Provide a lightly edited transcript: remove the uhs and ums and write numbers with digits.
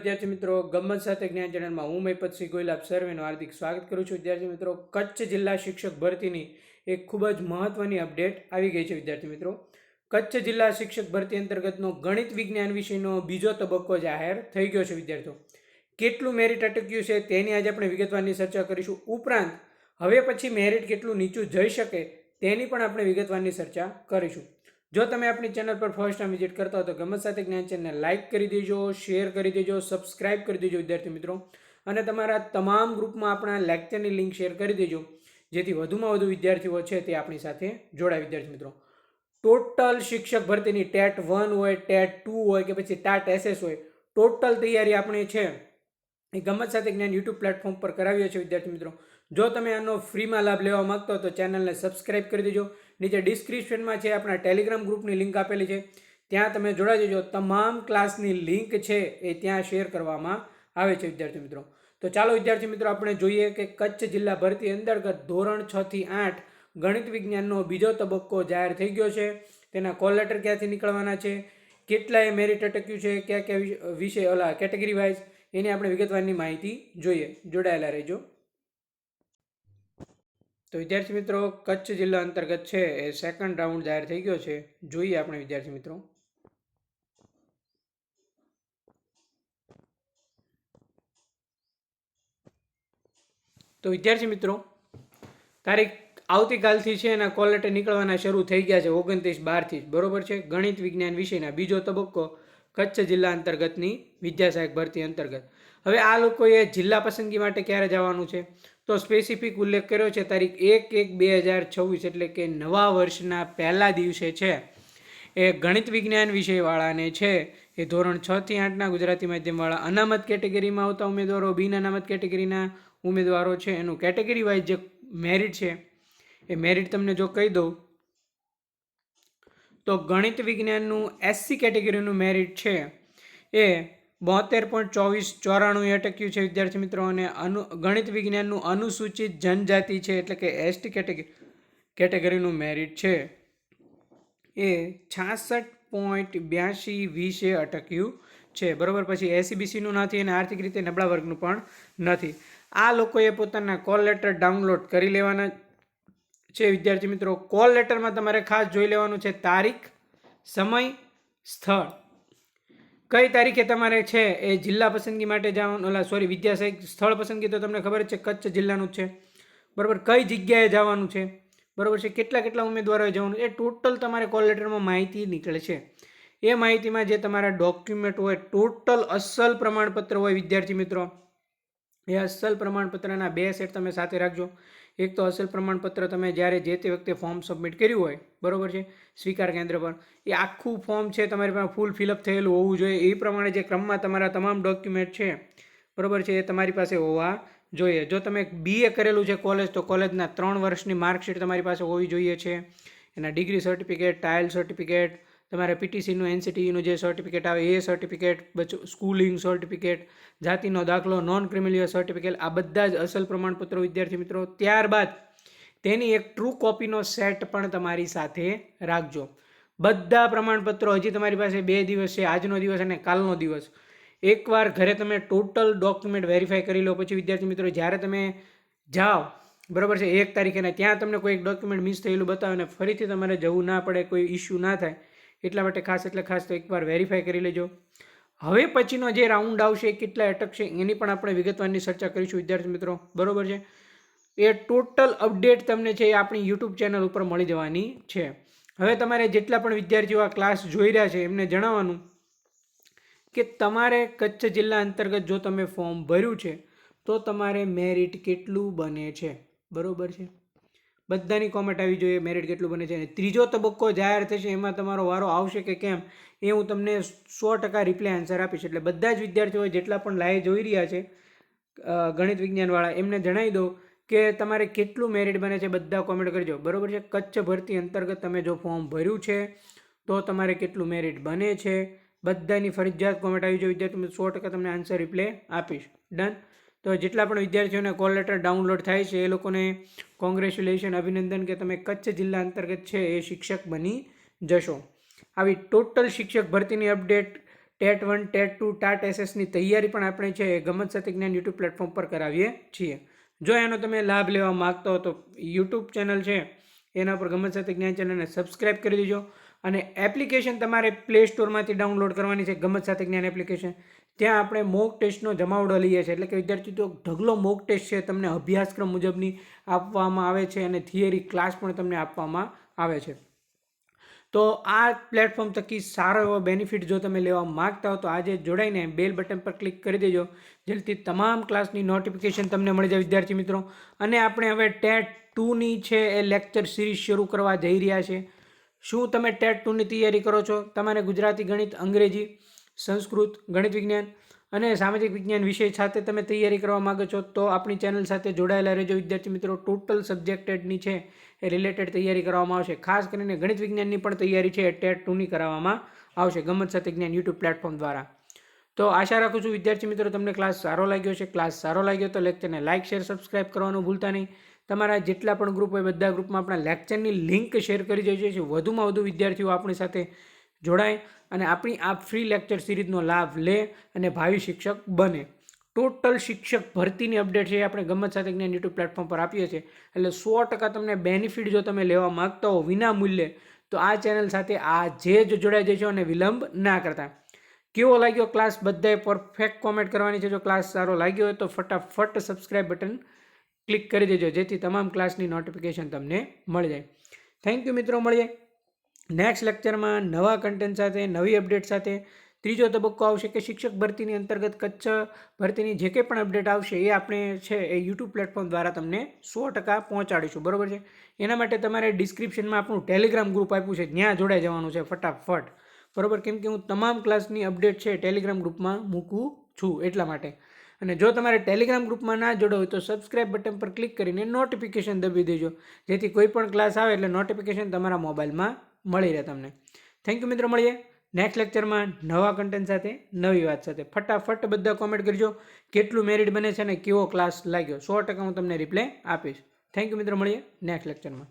વિદ્યાર્થી મિત્રો, ગમ્મત સાથે જ્ઞાન ચેનલમાં હું મહિપતસિંહ ગોયલ આપ સર્વેનું હાર્દિક સ્વાગત કરું છું. વિદ્યાર્થી મિત્રો, કચ્છ જિલ્લા શિક્ષક ભરતીની એક ખૂબ જ મહત્વની અપડેટ આવી ગઈ છે. વિદ્યાર્થી મિત્રો, કચ્છ જિલ્લા શિક્ષક ભરતી અંતર્ગતનો ગણિત વિજ્ઞાન વિષયનો બીજો તબક્કો જાહેર થઈ ગયો છે. વિદ્યાર્થીઓ, કેટલું મેરિટ અટક્યું છે તેની આજે આપણે વિગતવારની ચર્ચા કરીશું. ઉપરાંત હવે પછી મેરિટ કેટલું નીચું જઈ શકે તેની પણ આપણે વિગતવારની ચર્ચા કરીશું. જો તમે આપણી ચેનલ પર ફર્સ્ટ ટાઈમ વિઝિટ કરતા હો તો ગમ્મત સાથે જ્ઞાન ચેનલને લાઇક કરી દેજો, શેર કરી દેજો, સબસ્ક્રાઇબ કરી દેજો વિદ્યાર્થી મિત્રો, અને તમારા તમામ ગ્રુપમાં આપણા લેક્ચરની લિંક શેર કરી દેજો, જેથી વધુમાં વધુ વિદ્યાર્થીઓ છે તે આપણી સાથે જોડાય. વિદ્યાર્થી મિત્રો, ટોટલ શિક્ષક ભરતીની ટેટ 1 હોય, ટેટ 2 હોય કે પછી ટાટ એસએસ હોય, ટોટલ તૈયારી આપણે છે એ ગમ્મત સાથે જ્ઞાન યુટ્યુબ પ્લેટફોર્મ પર કરાવીએ છીએ. વિદ્યાર્થી મિત્રો, જો તમે આનો ફ્રીમાં લાભ લેવા માંગતો હો તો ચેનલને સબસ્ક્રાઇબ કરી દેજો. નીચે ડિસ્ક્રિપ્શનમાં છે આપણા ટેલિગ્રામ ગ્રુપની લિંક આપેલી છે, ત્યાં તમે જોડાઈ જજો. તમામ ક્લાસની લિંક છે એ ત્યાં શેર કરવામાં આવે છે. વિદ્યાર્થી મિત્રો, તો ચાલો વિદ્યાર્થી મિત્રો આપણે જોઈએ કે કચ્છ જિલ્લા ભરતી અંતર્ગત ધોરણ 6 થી 8 ગણિત વિજ્ઞાનનો બીજો તબક્કો જાહેર થઈ ગયો છે. તેના કોલ લેટર ક્યાંથી નીકળવાના છે, કેટલાએ મેરિટ અટક્યું છે, કયા કયા વિષય કેટેગરી વાઇઝ, એની આપણે વિગતવારની માહિતી જોઈએ. જોડાયેલા રહેજો. તો વિદ્યાર્થી મિત્રો, કચ્છ જિલ્લા અંતર્ગત છે એ સેકન્ડ રાઉન્ડ જાહેર થઈ ગયો છે. જોઈએ આપણે વિદ્યાર્થી મિત્રો. તો વિદ્યાર્થી મિત્રો, તારીખ આવતીકાલથી છે એના કોલ લેટર નીકળવાના શરૂ થઈ ગયા છે, 29/12 બરોબર છે. ગણિત વિજ્ઞાન વિષયના બીજો તબક્કો કચ્છ જિલ્લા અંતર્ગતની વિદ્યા સહાયક ભરતી અંતર્ગત. હવે આ લોકોએ જિલ્લા પસંદગી માટે ક્યારે જવાનું છે તો સ્પેસિફિક ઉલ્લેખ કર્યો છે, તારીખ 1/1/2026 એટલે કે નવા વર્ષના પહેલા દિવસે છે એ ગણિત વિજ્ઞાન વિષયવાળાને છે એ ધોરણ 6 થી 8ના ગુજરાતી માધ્યમવાળા અનામત કેટેગરીમાં આવતા ઉમેદવારો, બિન અનામત કેટેગરીના ઉમેદવારો છે, એનું કેટેગરી વાઇઝ જે મેરિટ છે એ મેરિટ તમને જો કહી દઉં તો ગણિત વિજ્ઞાનનું એસસી કેટેગરીનું મેરિટ છે એ 72.2494 અટક્યું છે. વિદ્યાર્થી મિત્રો, અને ગણિત વિજ્ઞાનનું અનુસૂચિત જનજાતિ છે એટલે કે એસટી કેટેગરીનું મેરિટ છે એ 66.82 અટક્યું છે. બરાબર. પછી એસીબીસીનું નથી અને આર્થિક રીતે નબળા વર્ગનું પણ નથી. આ લોકોએ પોતાના કોલ લેટર ડાઉનલોડ કરી લેવાના છે. વિદ્યાર્થી મિત્રો, કોલ લેટરમાં તમારે ખાસ જોઈ લેવાનું છે તારીખ, સમય, સ્થળ. કઈ તારીખે તમારે છે એ જિલ્લા પસંદગી માટે જવાનું, વિદ્યા સહાયક સ્થળ પસંદગી તો તમને ખબર જ છે કચ્છ જિલ્લાનું જ છે. બરાબર. કઈ જગ્યાએ જવાનું છે, બરાબર છે, કેટલા ઉમેદવારોએ જવાનું, એ ટોટલ તમારે કોલ લેટરમાં માહિતી નીકળે છે. એ માહિતીમાં જે તમારા ડોક્યુમેન્ટ હોય, ટોટલ અસલ પ્રમાણપત્ર હોય વિદ્યાર્થી મિત્રો, એ અસલ પ્રમાણપત્રના 2 સેટ તમે સાથે રાખજો. એક તો અસલ પ્રમાણપત્ર તમે જ્યારે જે તે વખતે ફોર્મ સબમિટ કર્યું હોય, બરાબર છે, સ્વીકાર કેન્દ્ર પર, એ આખું ફોર્મ છે તમારી પાસે ફૂલ ફિલઅપ થયેલું હોવું જોઈએ. એ પ્રમાણે જે ક્રમમાં તમારા તમામ ડોક્યુમેન્ટ છે, બરાબર છે, એ તમારી પાસે હોવા જોઈએ. જો તમે BA કરેલું છે કોલેજ, તો કોલેજના 3 વર્ષની માર્કશીટ તમારી પાસે હોવી જોઈએ છે. એના ડિગ્રી સર્ટિફિકેટ, ટાઇલ સર્ટિફિકેટ, તમારે પીટીસીનું NCTEનું જે સર્ટિફિકેટ આવે એ સર્ટિફિકેટ, સ્કૂલિંગ સર્ટિફિકેટ, જાતિનો દાખલો, નોન ક્રિમિનલ સર્ટિફિકેટ, આ બધા જ અસલ પ્રમાણપત્રો વિદ્યાર્થી મિત્રો. ત્યારબાદ તેની એક ટ્રુ કોપીનો સેટ પણ તમારી સાથે રાખજો. બધા પ્રમાણપત્રો હજી તમારી પાસે 2 દિવસ છે, આજનો દિવસ અને કાલનો દિવસ. એકવાર ઘરે તમે ટોટલ ડોક્યુમેન્ટ વેરીફાઈ કરી લો, પછી વિદ્યાર્થી મિત્રો જ્યારે તમે જાઓ, બરાબર છે, 1 તારીખે ને ત્યાં તમને કોઈ એક ડોક્યુમેન્ટ મિસ થયેલું બતાવે ને ફરીથી તમારે જવું ના પડે, કોઈ ઇસ્યુ ના થાય, એટલા માટે ખાસ તો એકવાર વેરીફાઈ કરી લેજો. હવે પછીનો જે રાઉન્ડ આવશે એ કેટલા અટકશે એની પણ આપણે વિગતવારની ચર્ચા કરીશું વિદ્યાર્થી મિત્રો, બરાબર છે. એ ટોટલ અપડેટ તમને છે એ આપણી યુટ્યુબ ચેનલ ઉપર મળી જવાની છે. હવે તમારે જેટલા પણ વિદ્યાર્થીઓ આ ક્લાસ જોઈ રહ્યા છે એમને જણાવવાનું કે તમારે કચ્છ જિલ્લા અંતર્ગત જો તમે ફોર્મ ભર્યું છે તો તમારે મેરિટ કેટલું બને છે, બરાબર છે. બધાની કોમેન્ટ આવી જોઈએ મેરિટ કેટલું બને છે. અને ત્રીજો તબક્કો જાહેર થશે એમાં તમારો વારો આવશે કે કેમ એ હું તમને 100% રિપ્લાય આન્સર આપીશ. એટલે બધા જ વિદ્યાર્થીઓ જેટલા પણ લાઈવ જોઈ રહ્યા છે ગણિત વિજ્ઞાનવાળા, એમને જણાવી દો કે તમારે કેટલું મેરિટ બને છે, બધા કોમેન્ટ કરજો, બરાબર છે. કચ્છ ભરતી અંતર્ગત તમે જો ફોર્મ ભર્યું છે તો તમારે કેટલું મેરિટ બને છે, બધાની ફરજિયાત કોમેન્ટ આવી જોઈએ વિદ્યાર્થી. 100% તમને આન્સર રિપ્લાય આપીશ. ડન. તો જેટલા પણ વિદ્યાર્થીઓને કોલ લેટર ડાઉનલોડ થાય છે એ લોકોને કોંગ્રેચ્યુલેશન, અભિનંદન કે તમે કચ્છ જિલ્લા અંતર્ગત છે એ શિક્ષક બની જશો. આવી ટોટલ શિક્ષક ભરતીની અપડેટ ટેટ 1 ટેટ 2 ટાટ એસએસની તૈયારી પણ આપણે છે ગમત સાથે જ્ઞાન યુટ્યુબ પ્લેટફોર્મ પર કરાવીએ છીએ. જો એનો તમે લાભ લેવા માગતા હો તો યુટ્યુબ ચેનલ છે એના પર ગમત સાથે જ્ઞાન ચેનલને સબસ્ક્રાઈબ કરી દેજો. અને એપ્લિકેશન તમારે પ્લે સ્ટોરમાંથી ડાઉનલોડ કરવાની છે, ગમત સાથે જ્ઞાન એપ્લિકેશન. ત્યાં આપણે મોક ટેસ્ટનો જમાવડો લઈએ છીએ, એટલે કે વિદ્યાર્થી તો ઢગલો મોક ટેસ્ટ છે તમને અભ્યાસક્રમ મુજબની આપવામાં આવે છે અને થિયરી ક્લાસ પણ તમને આપવામાં આવે છે. તો આ પ્લેટફોર્મ થકી સારો એવો બેનિફિટ જો તમે લેવા માગતા હો તો આજે જોડાઈને બેલ બટન પર ક્લિક કરી દેજો, જેથી તમામ ક્લાસની નોટિફિકેશન તમને મળી જાય વિદ્યાર્થી મિત્રો. અને આપણે હવે ટેટ 2ની છે એ લેક્ચર સિરીઝ શરૂ કરવા જઈ રહ્યા છે. શું તમે ટેટ 2ની તૈયારી કરો છો? તમારે ગુજરાતી, ગણિત, અંગ્રેજી, સંસ્કૃત, ગણિત વિજ્ઞાન અને સામાજિક વિજ્ઞાન વિષય સાથે તમે તૈયારી કરવા માગો છો તો આપણી ચેનલ સાથે જોડાયેલા રહેજો વિદ્યાર્થી મિત્રો. ટોટલ સબ્જેક્ટેડની છે એ રિલેટેડ તૈયારી કરવામાં આવશે. ખાસ કરીને ગણિત વિજ્ઞાનની પણ તૈયારી છે એ ટેટ 2ની કરાવવામાં આવશે ગમત સાથે જ્ઞાન યુટ્યુબ પ્લેટફોર્મ દ્વારા. તો આશા રાખું છું વિદ્યાર્થી મિત્રો તમને ક્લાસ સારો લાગ્યો છે. ક્લાસ સારો લાગ્યો તો લેક્ચરને લાઇક, શેર, સબસ્ક્રાઇબ કરવાનું ભૂલતા નહીં. તમારા જેટલા પણ ગ્રુપ હોય બધા ગ્રુપમાં આપણા લેક્ચરની લિંક શેર કરી દેજો, જેથી વધુમાં વધુ વિદ્યાર્થીઓ આપણી સાથે જોડાય અને આપણી આ ફ્રી લેક્ચર સિરીઝનો લાભ લે અને ભાવિ શિક્ષક બને. ટોટલ શિક્ષક ભરતીની અપડેટ છે આપણે ગમત સાથે જ્ઞાન યુટ્યુબ પ્લેટફોર્મ પર આપીએ છીએ. એટલે 100% તમને બેનિફિટ જો તમે લેવા માગતા હો વિના મૂલ્યે તો આ ચેનલ સાથે આજે જ જોડાઈ જજો અને વિલંબ ના કરતા. કેવો લાગ્યો ક્લાસ બધાએ પરફેક્ટ કોમેન્ટ કરવાની છે. જો ક્લાસ સારો લાગ્યો હોય તો ફટાફટ સબસ્ક્રાઇબ બટન ક્લિક કરી દેજો, જેથી તમામ ક્લાસની નોટિફિકેશન તમને મળી જાય. થેન્ક યુ મિત્રો, મળીએ નેક્સ્ટ લેક્ચરમાં નવા કન્ટેન્ટ સાથે, નવી અપડેટ સાથે. ત્રીજો તબક્કો આવશે કે શિક્ષક ભરતીની અંતર્ગત કચ્છ ભરતીની જે કંઈ પણ અપડેટ આવશે એ આપણે છે એ યુટ્યુબ પ્લેટફોર્મ દ્વારા તમને 100% પહોંચાડીશું. બરાબર છે. એના માટે તમારે ડિસ્ક્રિપ્શનમાં આપણું ટેલિગ્રામ ગ્રુપ આપ્યું છે, ત્યાં જોડાઈ જવાનું છે ફટાફટ. બરાબર, કેમ કે હું તમામ ક્લાસની અપડેટ છે ટેલિગ્રામ ગ્રુપમાં મૂકું છું એટલા માટે. અને જો તમારે ટેલિગ્રામ ગ્રુપમાં ના જોડો હોય તો સબસ્ક્રાઇબ બટન પર ક્લિક કરીને નોટિફિકેશન દબી દેજો, જેથી કોઈ પણ ક્લાસ આવે એટલે નોટિફિકેશન તમારા મોબાઈલમાં મળી રહે તમને. થેન્ક યુ મિત્રો, મળીએ નેક્સ્ટ લેક્ચરમાં નવા કન્ટેન્ટ સાથે, નવી વાત સાથે. ફટાફટ બધા કોમેન્ટ કરજો કેટલું મેરિટ બને છે અને કેવો ક્લાસ લાગ્યો. 100% હું તમને રિપ્લાય આપીશ. થેન્ક યુ મિત્રો, મળીએ નેક્સ્ટ લેક્ચરમાં.